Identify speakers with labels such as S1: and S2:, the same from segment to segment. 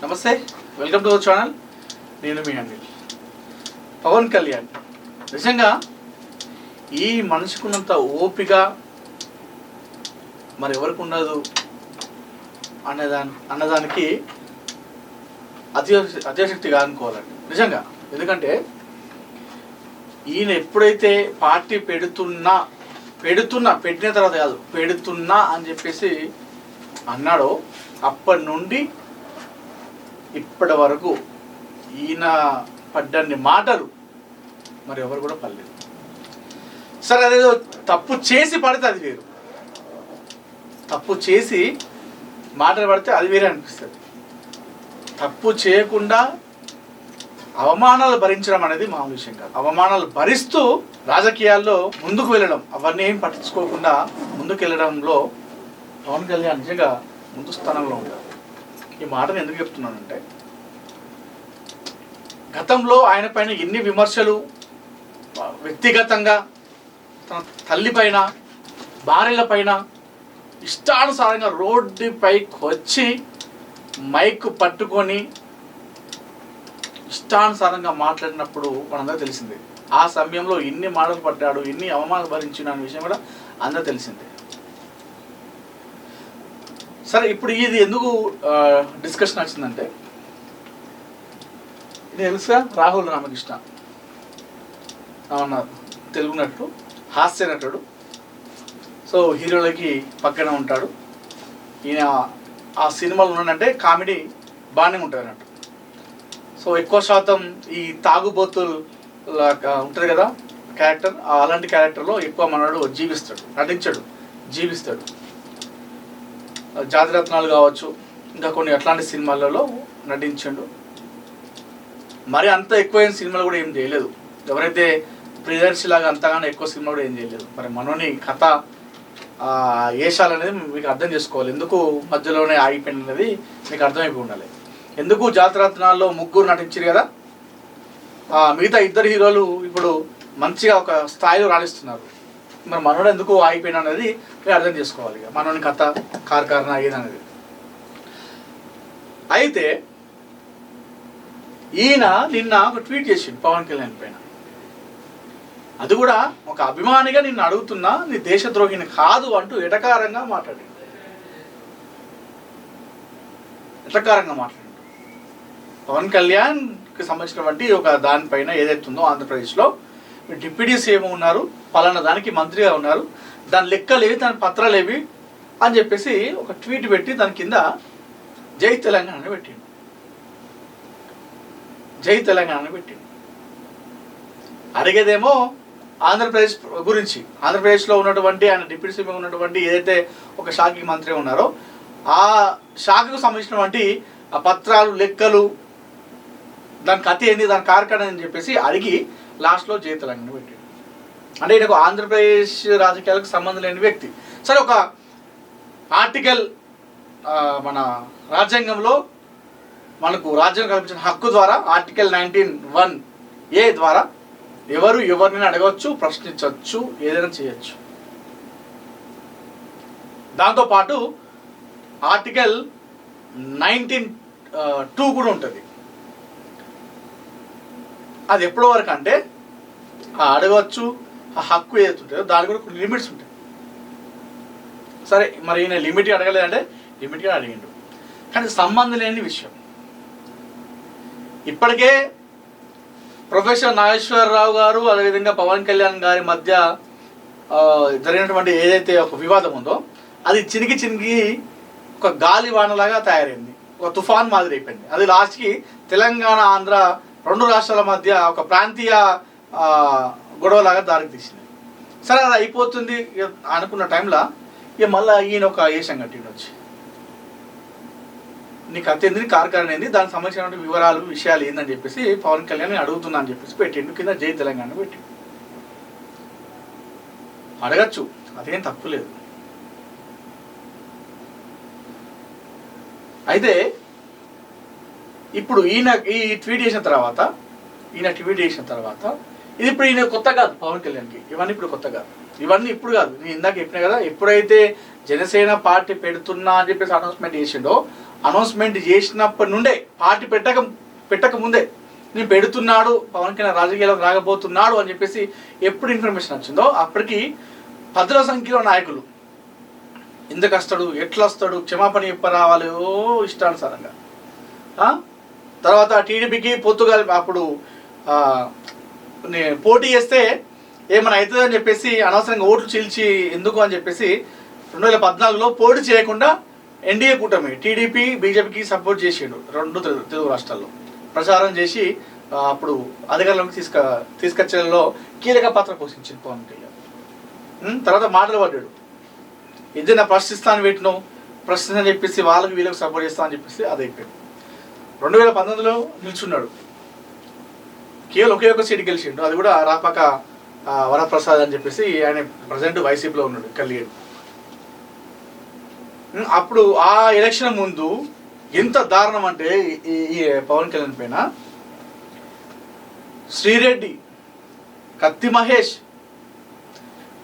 S1: నమస్తే, welcome to our channel. నేను మీ అనిల్. పవన్ కళ్యాణ్ నిజంగా ఈ మనిషికున్నంత ఓపిక మరి ఎవరికి ఉండదు అన్నదానికి అతిశక్తిగా అనుకోవాలండి నిజంగా. ఎందుకంటే ఈయన ఎప్పుడైతే పార్టీ పెట్టిన తర్వాత కాదు పెడుతున్నా అని చెప్పేసి అన్నాడో అప్పటి నుండి ఇప్పటి వరకు ఈయన పడ్డన్ని మాటలు మరి ఎవరు కూడా పడలేదు. సరే, అదేదో తప్పు చేసి పడితే అది వేరు, తప్పు చేసి మాటలు పడితే అది వేరే అనిపిస్తుంది. తప్పు చేయకుండా అవమానాలు భరించడం అనేది మామూలు విషయం కాదు. అవమానాలు భరిస్తూ రాజకీయాల్లో ముందుకు వెళ్ళడం, అవన్నీ ఏం పట్టించుకోకుండా ముందుకు వెళ్ళడంలో పవన్ కళ్యాణ్ నిజంగా ముందు స్థానంలో ఉంటారు. ఈ మాటను ఎందుకు చెప్తున్నానంటే, గతంలో ఆయన పైన ఎన్ని విమర్శలు, వ్యక్తిగతంగా తన తల్లి పైన, భార్యల పైన ఇష్టానుసారంగా రోడ్డుపైకి వచ్చి మైక్ పట్టుకొని ఇష్టానుసారంగా మాట్లాడినప్పుడు మనందరూ తెలిసిందే. ఆ సమయంలో ఎన్ని మాటలు పడ్డాడు, ఎన్ని అవమానాలు భరించిన అనే విషయం కూడా అందరూ తెలిసిందే. సరే, ఇప్పుడు ఇది ఎందుకు డిస్కషన్ వచ్చిందంటే, ఇది తెలుసా, రాహుల్ రామకృష్ణ అవునా, తెలుగు నటుడు, హాస్య నటుడు. సో హీరోలకి పక్కన ఉంటాడు ఈయన. ఆ సినిమాలు ఉన్నాడంటే కామెడీ బాగానే ఉంటుంది అన్నట్టు. సో ఎక్కువ శాతం ఈ తాగుబోతులు ఉంటుంది కదా క్యారెక్టర్, అలాంటి క్యారెక్టర్లో ఎక్కువ మనడు నటించాడు, జీవిస్తాడు. జాతిరత్నాలు కావచ్చు, ఇంకా కొన్ని అట్లాంటి సినిమాలలో నటించాడు. మరి అంత ఎక్కువైన సినిమాలు కూడా ఏం చేయలేదు. ఎవరైతే ప్రియదర్శి లాగా అంతగానో ఎక్కువ సినిమా కూడా ఏం చేయలేదు. మరి మనోని కథ వేషాలనేది మీకు అర్థం చేసుకోవాలి. ఎందుకు మధ్యలోనే ఆగిపోయింది అనేది మీకు అర్థమైపోయి ఉండాలి. ఎందుకు జాతిరత్నాల్లో ముగ్గురు నటించారు కదా, మిగతా ఇద్దరు హీరోలు ఇప్పుడు మంచిగా ఒక స్థాయిలో రాణిస్తున్నారు. మరి మనోడు ఎందుకు ఆగిపోయినా అనేది మీరు అర్థం చేసుకోవాలి. మనోని కథ కారణ ఏదనేది. అయితే ఈయన నిన్న ఒక ట్వీట్ చేసిండు పవన్ కళ్యాణ్ పైన. అది కూడా ఒక అభిమానిగా నిన్ను అడుగుతున్నా, నీ దేశద్రోహిని కాదు అంటూ ఎటకారంగా మాట్లాడాడు. పవన్ కళ్యాణ్కి సంబంధించినటువంటి ఒక దానిపైన ఏదైతే ఉందో, ఆంధ్రప్రదేశ్లో డిప్యూటీ సీఎం ఉన్నారు, పలానా దానికి మంత్రిగా ఉన్నారు, దాని లెక్కలేవి, దాని పత్రాలేవి అని చెప్పేసి ఒక ట్వీట్ పెట్టి దాని కింద జై తెలంగాణ పెట్టిండు. జై తెలంగాణ పెట్టిండు. అడిగేదేమో ఆంధ్రప్రదేశ్ గురించి, ఆంధ్రప్రదేశ్లో ఉన్నటువంటి ఆయన డిప్యూటీ సీఎం ఉన్నటువంటి ఏదైతే ఒక శాఖకి మంత్రి ఉన్నారో ఆ శాఖకు సంబంధించినటువంటి ఆ పత్రాలు, లెక్కలు, దాని కథ ఏంది, దాని కారకం అని చెప్పేసి అడిగి లాస్ట్లో జై తెలంగాణ పెట్టాడు. అంటే ఈయనకు ఆంధ్రప్రదేశ్ రాజకీయాలకు సంబంధం లేని వ్యక్తి. సరే, ఒక ఆర్టికల్ మన రాజ్యాంగంలో మనకు రాజ్యాంగం కల్పించిన హక్కు ద్వారా ఆర్టికల్ 19(1)A ద్వారా ఎవరిని అడగవచ్చు, ప్రశ్నించవచ్చు, ఏదైనా చేయొచ్చు. దాంతోపాటు ఆర్టికల్ 19(2) కూడా ఉంటుంది. అది ఎప్పటి వరకు అంటే అడగవచ్చు, ఆ హక్కు ఏదైతే ఉంటుందో దానికి కూడా కొన్ని లిమిట్స్ ఉంటాయి. సరే, మరి ఈయన లిమిట్గా అడగలేదంటే లిమిట్గా అడిగిండు. కానీ సంబంధం లేని విషయం. ఇప్పటికే ప్రొఫెసర్ నాగేశ్వరరావు గారు అదేవిధంగా పవన్ కళ్యాణ్ గారి మధ్య జరిగినటువంటి ఏదైతే ఒక వివాదం ఉందో అది చినిగి ఒక గాలి వానలాగా తయారైంది, ఒక తుఫాన్ మాదిరి అయిపోయింది. అది లాస్ట్కి తెలంగాణ, ఆంధ్ర రెండు రాష్ట్రాల మధ్య ఒక ప్రాంతీయ గొడవలాగా దారికి తీసింది. సరే, అది అయిపోతుంది అనుకున్న టైంలో ఇక మళ్ళీ ఈయన ఒక ఏషం కట్టిండు వచ్చి, నీకు అంత ఏంది, కారకారణ ఏంది, దానికి సంబంధించిన వివరాలు, విషయాలు ఏందని చెప్పేసి పవన్ కళ్యాణ్ అడుగుతున్నా అని చెప్పేసి పెట్టిండు. కింద జై తెలంగాణ పెట్టిండు. అడగచ్చు, అదేం తప్పులేదు. అయితే ఇప్పుడు ఈయన ఈ ట్వీట్ చేసిన తర్వాత ఇది ఇప్పుడు ఈయన కొత్త కాదు పవన్ కళ్యాణ్కి. ఇవన్నీ ఇప్పుడు కొత్త కాదు, ఇవన్నీ ఇప్పుడు కాదు. నేను ఇందాక చెప్పినా కదా, ఎప్పుడైతే జనసేన పార్టీ పెడుతున్నా అని చెప్పేసి అనౌన్స్మెంట్ చేసిండో అనౌన్స్మెంట్ చేసినప్పటి నుండే, పార్టీ పెట్టక ముందే నేను పెడుతున్నాడు, పవన్ కళ్యాణ్ రాజకీయాలకు రాకపోతున్నాడు అని చెప్పేసి ఎప్పుడు ఇన్ఫర్మేషన్ వచ్చిందో అప్పటికి పదుల సంఖ్యలో నాయకులు ఎందుకు వస్తాడు, ఎట్లా వస్తాడు, క్షమాపణ చెప్ప రావాలి ఇష్టానుసారంగా. తర్వాత టీడీపీకి పొత్తుగా అప్పుడు పోటీ చేస్తే ఏమైనా అవుతుంది అని చెప్పేసి అనవసరంగా ఓట్లు చీల్చి ఎందుకు అని చెప్పేసి 2014లో పోటీ చేయకుండా ఎన్డీఏ కూటమి టీడీపీ బీజేపీకి సపోర్ట్ చేసిండు 2 తెలుగు రాష్ట్రాల్లో ప్రచారం చేసి అప్పుడు అధికారంలోకి తీసుకొచ్చేలో కీలక పాత్ర పోషించింది పవన్ కళ్యాణ్. తర్వాత మాటలు పడ్డాడు, ఏదైనా ప్రశ్నిస్తాను పెట్టినావు, ప్రశ్న చెప్పేసి వాళ్ళకి వీళ్ళకి సపోర్ట్ చేస్తా అని చెప్పేసి అది అయిపోయింది. 2019లో నిల్చున్నాడు, కేవలం ఒకే ఒక సీట్ గెలిచిండు, అది కూడా రాపాక వరప్రసాద్ అని చెప్పేసి ఆయన ప్రజెంట్ వైసీపీలో ఉన్నాడు కలిగాడు. అప్పుడు ఆ ఎలక్షన్ ముందు ఎంత దారుణం అంటే ఈ పవన్ కళ్యాణ్ పైన శ్రీరెడ్డి, కత్తి మహేష్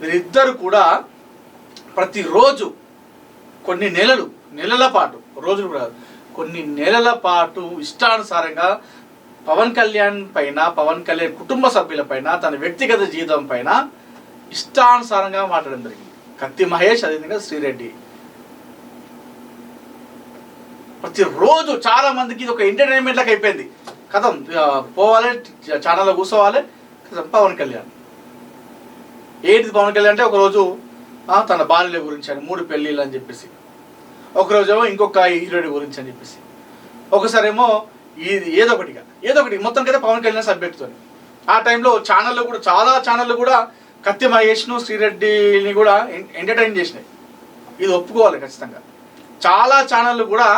S1: వీరిద్దరు కూడా ప్రతిరోజు కొన్ని నెలల పాటు, రోజులు కూడా కొన్ని నెలల పాటు ఇష్టానుసారంగా పవన్ కళ్యాణ్ పైన, పవన్ కళ్యాణ్ కుటుంబ సభ్యుల పైన, తన వ్యక్తిగత జీవితం పైన ఇష్టానుసారంగా మాట్లాడడం జరిగింది. కత్తి మహేష్, అదేవిధంగా శ్రీరెడ్డి ప్రతిరోజు చాలా మందికి ఇది ఒక ఎంటర్టైన్మెంట్ లాగా అయిపోయింది. కథం పోవాలి, ఛానల్లో కూర్చోవాలి, పవన్ కళ్యాణ్ ఏంటిది పవన్ కళ్యాణ్ అంటే ఒకరోజు తన భార్యల గురించి అని 3 పెళ్ళిళ్ళు అని చెప్పేసి, ఒకరోజు ఏమో ఇంకొక హీరోయిన్ గురించి అని చెప్పేసి, ఒకసారేమో ఇది ఏదో ఒకటి మొత్తానికైతే పవన్ కళ్యాణ్ సబ్జెక్ట్తో. ఆ టైంలో ఛానళ్ళు కూడా, చాలా ఛానళ్ళు కూడా కత్తి మహేష్ను శ్రీరెడ్డిని కూడా ఎంటర్టైన్ చేసినాయి, ఇది ఒప్పుకోవాలి ఖచ్చితంగా. చాలా ఛానళ్ళు కూడా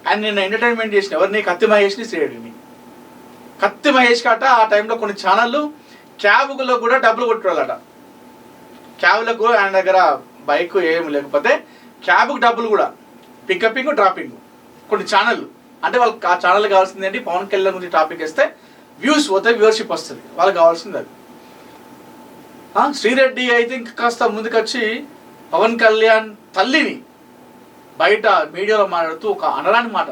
S1: ఆయన నిన్న ఎంటర్టైన్మెంట్ చేసిన ఎవరిని, కత్తి మహేష్ని, శ్రీరెడ్డిని. కత్తి మహేష్ కాట ఆ టైంలో కొన్ని ఛానళ్ళు క్యాబ్లో కూడా డబ్బులు కొట్టుకోవాలట. క్యాబ్లకు ఆయన దగ్గర బైక్ ఏం లేకపోతే క్యాబ్కి డబ్బులు కూడా, పికపింగ్ డ్రాపింగ్ కొన్ని ఛానళ్ళు. అంటే వాళ్ళకి ఆ ఛానల్ కావాల్సింది ఏంటి, పవన్ కళ్యాణ్ గురించి టాపిక్ ఇస్తే వ్యూస్ పోతాయి, వ్యూవర్షిప్ వస్తుంది, వాళ్ళకి కావాల్సింది అది. శ్రీరెడ్డి అయితే ఇంకా కాస్త ముందుకొచ్చి పవన్ కళ్యాణ్ తల్లిని బయట మీడియాలో మాట్లాడుతూ ఒక అనరాని మాట,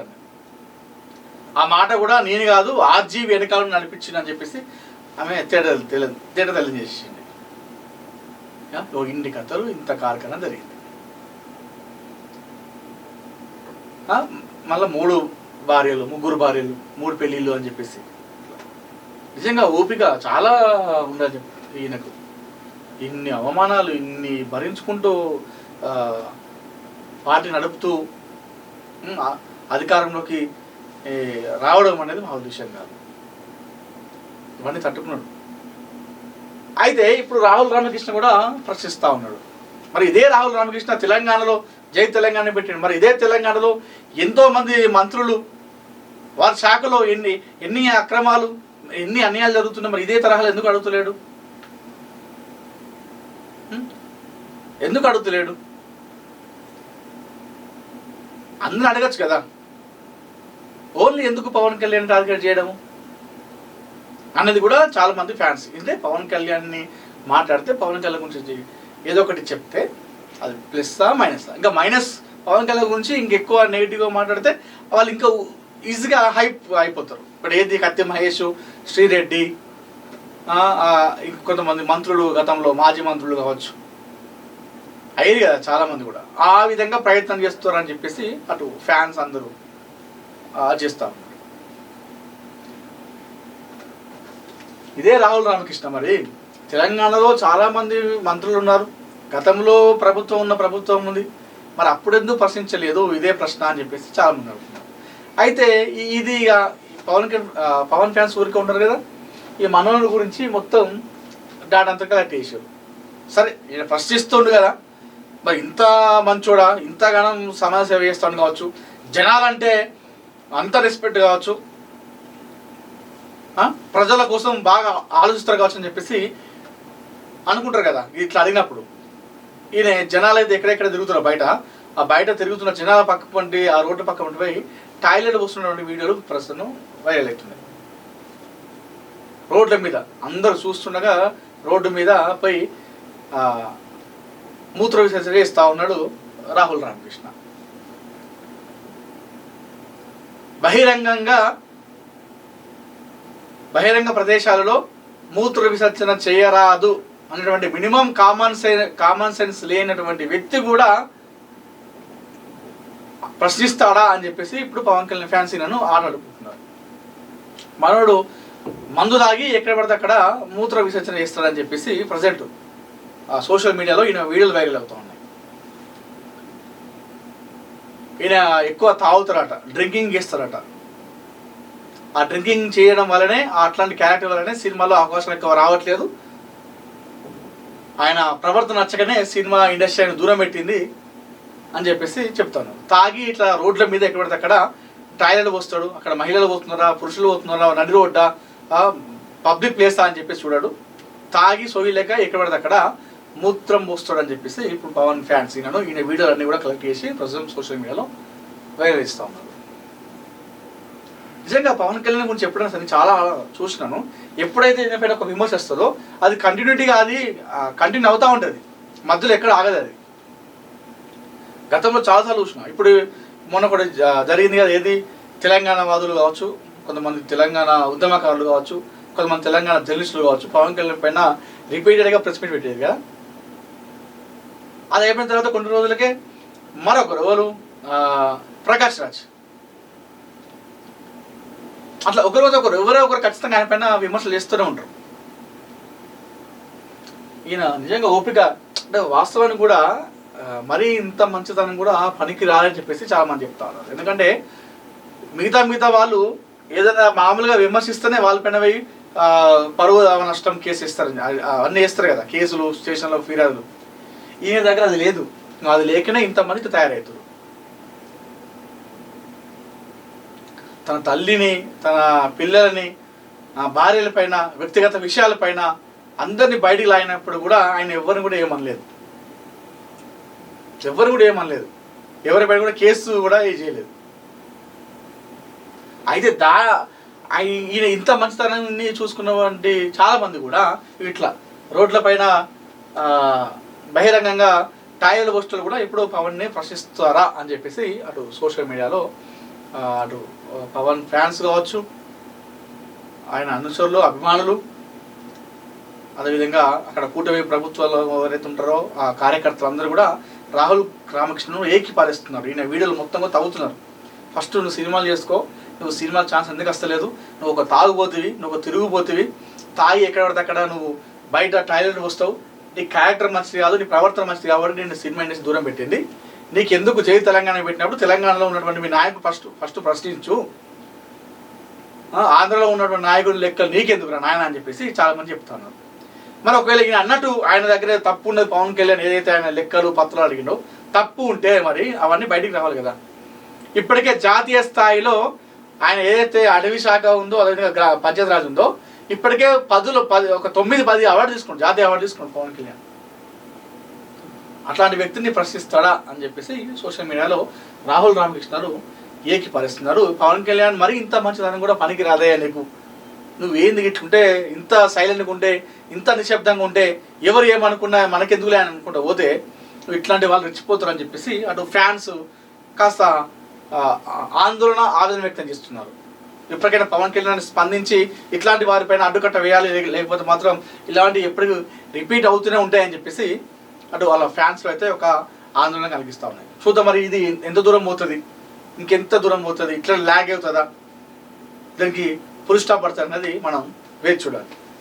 S1: ఆ మాట కూడా నేను కాదు ఆర్జీ వెనకాలను నడిపించింది అని చెప్పేసి ఆమె తేట తెలియజేసింది. ఇన్ని కథలు, ఇంత కార్యక్రమం జరిగింది. మళ్ళీ 3 భార్యలు, 3 భార్యలు, 3 పెళ్ళిళ్ళు అని చెప్పేసి నిజంగా ఓపిక చాలా ఉండదు ఈయనకు. ఇన్ని అవమానాలు, ఇన్ని భరించుకుంటూ పార్టీ నడుపుతూ అధికారంలోకి రావడం అనేది మా ఉద్దేశం కాదు, ఇవన్నీ తట్టుకున్నాడు. అయితే ఇప్పుడు రాహుల్ రామకృష్ణ కూడా ప్రశ్నిస్తూ ఉన్నాడు. మరి ఇదే రాహుల్ రామకృష్ణ తెలంగాణలో జై తెలంగాణ పెట్టాడు, మరి ఇదే తెలంగాణలో ఎంతోమంది మంత్రులు వారి శాఖలో ఎన్ని అక్రమాలు, ఎన్ని అన్యాయాలు జరుగుతున్నాయి, మరి ఇదే తరహాలు ఎందుకు అడుగుతలేడు? అందరూ అడగచ్చు కదా, ఓన్లీ ఎందుకు పవన్ కళ్యాణ్ టార్గెట్ చేయడము అన్నది కూడా చాలా మంది ఫ్యాన్స్. అంటే పవన్ కళ్యాణ్ని మాట్లాడితే, పవన్ కళ్యాణ్ గురించి ఏదో ఒకటి చెప్తే అది ప్లస్సా మైనస్సా, ఇంకా మైనస్ పవన్ కళ్యాణ్ గురించి ఇంకెక్కువ నెగిటివ్గా మాట్లాడితే వాళ్ళు ఇంకా ఈజీగా హైప్ అయిపోతారు. ఇప్పుడు ఏది కత్తి మహేష్, శ్రీరెడ్డి, కొంతమంది మంత్రులు, గతంలో మాజీ మంత్రులు కావచ్చు, అయ్యారు కదా చాలామంది కూడా ఆ విధంగా ప్రయత్నం చేస్తారని చెప్పేసి అటు ఫ్యాన్స్ అందరూ చేస్తూ ఉన్నారు. ఇదే రాహుల్ రామకృష్ణ మరి తెలంగాణలో చాలామంది మంత్రులు ఉన్నారు, గతంలో ప్రభుత్వం ఉంది, మరి అప్పుడెందుకు ప్రశ్నించలేదు ఇదే ప్రశ్న అని చెప్పేసి చాలామంది అడుగుతున్నారు. అయితే ఇది ఇక పవన్ ఫ్యాన్స్ ఊరికే ఉంటారు కదా, ఈ మనోహర్ గురించి మొత్తం డాటంతా కలెక్ట్ చేశారు. సరే ఈయన ప్రశ్నిస్తుండు కదా, మరి ఇంత మంచోడా, ఇంతగానం సమాజ సేవ చేస్తాడు కావచ్చు, జనాలంటే అంత రెస్పెక్ట్ కావచ్చు, ప్రజల కోసం బాగా ఆలోచిస్తారు కావచ్చు అని చెప్పేసి అనుకుంటారు కదా. ఇట్లా అడిగినప్పుడు ఈయన జనాలు అయితే ఎక్కడెక్కడ తిరుగుతున్నారు బయట, ఆ బయట తిరుగుతున్న జనాల పక్క పంటి, ఆ రోడ్డు పక్క పంటి పోయి టాయిలెట్ వస్తున్నటువంటి వీడియోలు ప్రస్తుతం వైరల్ అవుతున్నాయి. రోడ్ల మీద అందరూ చూస్తుండగా రోడ్డు మీద పోయి మూత్ర విసర్జన చేస్తూ ఉన్నాడు రాహుల్ రామకృష్ణ. బహిరంగ ప్రదేశాలలో మూత్ర విసర్జన చేయరాదు అనేటువంటి మినిమం కామన్ సెన్స్ లేనటువంటి వ్యక్తి కూడా ప్రశ్నిస్తాడా అని చెప్పేసి ఇప్పుడు పవన్ కళ్యాణ్ ఫ్యాన్స్ నన్ను ఆటలుకుంటున్నారు. మనోడు మందు తాగి ఎక్కడ పడితే అక్కడ మూత్ర విసర్జన చేస్తాడని చెప్పేసి ప్రజెంట్ సోషల్ మీడియాలో ఈయన వీడియోలు వైరల్ అవుతూ ఉన్నాయి. ఈయన ఎక్కువ తాగుతారట, డ్రింకింగ్ చేస్తారట. ఆ డ్రింకింగ్ చేయడం వల్లనే అట్లాంటి క్యారెక్టర్ వల్లనే సినిమాలో అవకాశం ఎక్కువ రావట్లేదు. ఆయన ప్రవర్తన నచ్చకనే సినిమా ఇండస్ట్రీ ఆయన దూరం పెట్టింది అని చెప్పేసి చెప్తాను. తాగి ఇట్లా రోడ్ల మీద ఎక్కడ పడితే అక్కడ టాయిలెట్ పోస్తాడు. అక్కడ మహిళలు పోతున్నారా, పురుషులు పోతున్నారా, నడి రోడ్డా, పబ్లిక్ ప్లేసా అని చెప్పేసి చూడాడు. తాగి సోయి లేక ఎక్కడ పడితే అక్కడ మూత్రం పోస్తాడు అని చెప్పేసి ఇప్పుడు పవన్ ఫ్యాన్స్ ఈయన వీడియోలన్నీ కూడా కలెక్ట్ చేసి ప్రస్తుతం సోషల్ మీడియాలో వైరల్ ఇస్తూ ఉన్నారు. నిజంగా పవన్ కళ్యాణ్ గురించి ఎప్పుడైనా సరే చాలా చూసినాను. ఎప్పుడైతే ఈయనపైన ఒక విమర్శ వస్తుందో అది కంటిన్యూటీగా కంటిన్యూ అవుతూ ఉంటుంది, మధ్యలో ఎక్కడ ఆగదు. అది గతంలో చాలాసార్లు చూసినా. ఇప్పుడు మొన్న కూడా జరిగింది కదా, ఏది తెలంగాణ వాదులు కావచ్చు, కొంతమంది తెలంగాణ ఉద్యమకారులు కావచ్చు, కొంతమంది తెలంగాణ జర్నలిస్టులు కావచ్చు, పవన్ కళ్యాణ్ పైన రిపీటెడ్గా ప్రెస్ మీట్ పెట్టేది కదా. అది అయిపోయిన తర్వాత కొన్ని రోజులకే మరొకరు ఎవరు, ప్రకాష్ రాజ్, అట్లా ఒకరు ఎవరో ఒకరు ఖచ్చితంగా ఆయన పైన విమర్శలు చేస్తూనే ఉంటారు. ఈయన నిజంగా ఓపిక అంటే వాస్తవానికి కూడా మరీ ఇంత మంచితనం కూడా పనికి రాలని చెప్పేసి చాలా మంది చెప్తా ఉన్నారు. ఎందుకంటే మిగతా వాళ్ళు ఏదైనా మామూలుగా విమర్శిస్తేనే వాళ్ళపైన పోయి పరువు నష్టం కేసు ఇస్తారు, అవన్నీ వేస్తారు కదా, కేసులు, స్టేషన్లో ఫిర్యాదులు. ఈయన దగ్గర అది లేదు. అది లేకనే ఇంతమందికి తయారవుతారు. తన తల్లిని, తన పిల్లలని, భార్యలపైన, వ్యక్తిగత విషయాలపైన అందరినీ బయటికి లాగినప్పుడు కూడా ఆయన ఎవరిని కూడా ఏమనలేదు. ఎవరిపైన కూడా కేసు కూడా చేయలేదు. అయితే ఈయన ఇంత మంచితనాన్ని చూసుకున్నటువంటి చాలా మంది కూడా ఇట్లా రోడ్ల పైన బహిరంగంగా టాయిలెట్ పోస్టులు కూడా ఇప్పుడు పవన్ని ప్రశ్నిస్తారా అని చెప్పేసి అటు సోషల్ మీడియాలో అటు పవన్ ఫ్యాన్స్ కావచ్చు, ఆయన అనుచరులు, అభిమానులు, అదేవిధంగా అక్కడ కూటమి ప్రభుత్వాలు ఎవరైతే ఉంటారో ఆ కార్యకర్తలు అందరూ కూడా రాహుల్ రామకృష్ణను ఏకీపాలిస్తున్నారు. ఈయన వీడియోలు మొత్తంగా తవ్వుతున్నారు. ఫస్ట్ నువ్వు సినిమాలు చేసుకో, నువ్వు సినిమా ఛాన్స్ ఎందుకు వస్తలేదు, నువ్వు ఒక తాగుపోతివి, నువ్వు ఒక తిరుగుపోతివి, తాగి ఎక్కడ పడితే అక్కడ నువ్వు బయట టాయిలెట్ వస్తావు, నీ క్యారెక్టర్ మంచిది కాదు, నీ ప్రవర్తన మంచిది కాబట్టి నేను సినిమా ఇండస్ట్రీ దూరం పెట్టింది. నీకు ఎందుకు జై తెలంగాణ పెట్టినప్పుడు తెలంగాణలో ఉన్నటువంటి మీ నాయకుడు ఫస్ట్ ప్రశ్నించు, ఆంధ్రలో ఉన్నటువంటి నాయకుడి లెక్కలు నీకెందుకు రా నాయన అని చెప్పేసి చాలా మంది చెప్తున్నారు. మరి ఒకవేళ ఈయన అన్నట్టు ఆయన దగ్గర తప్పు ఉన్నది, పవన్ కళ్యాణ్ ఏదైతే ఆయన లెక్కలు పత్రాలు అడిగిండో తప్పు ఉంటే మరి అవన్నీ బయటికి రావాలి కదా. ఇప్పటికే జాతీయ స్థాయిలో ఆయన ఏదైతే అటవీ శాఖ ఉందో, అదేవిధంగా పంచాయతీ రాజ్ ఉందో, ఇప్పటికే 9-10 అవార్డు తీసుకుంటాడు, జాతీయ అవార్డు తీసుకుంటాడు పవన్ కళ్యాణ్. అట్లాంటి వ్యక్తిని ప్రశ్నిస్తాడా అని చెప్పేసి సోషల్ మీడియాలో రాహుల్ రామకృష్ణను ఏకీపరుస్తున్నారు. పవన్ కళ్యాణ్ మరి ఇంత మంచిదనం కూడా పనికి రాదయ్యా నీకు, నువ్వు ఏంది ఇట్లుంటే, ఇంత సైలెంట్గా ఉంటే, ఇంత నిశ్శబ్దంగా ఉంటే, ఎవరు ఏమనుకున్నా మనకెందుకులే అని అనుకుంటా పోతే నువ్వు ఇట్లాంటి వాళ్ళు రెచ్చిపోతారు అని చెప్పేసి అటు ఫ్యాన్స్ కాస్త ఆందోళన, ఆవేదన వ్యక్తం చేస్తున్నారు. ఇప్పటికైనా పవన్ కళ్యాణ్ స్పందించి ఇట్లాంటి వారిపైన అడ్డుకట్ట వేయాలి, లేకపోతే మాత్రం ఇలాంటివి ఎప్పటికీ రిపీట్ అవుతూనే ఉంటాయని చెప్పేసి అటు వాళ్ళ ఫ్యాన్స్లో అయితే ఒక ఆందోళన కలిగిస్తూ ఉన్నాయి. చూద్దాం మరి ఇది ఎంత దూరం పోతుంది, ఇంకెంత దూరం పోతుంది, ఇట్లా ల్యాగ్ అవుతుందా, దానికి ఫుల్ స్టాప్ పడుతుంది అన్నది మనం వేచి చూడాలి.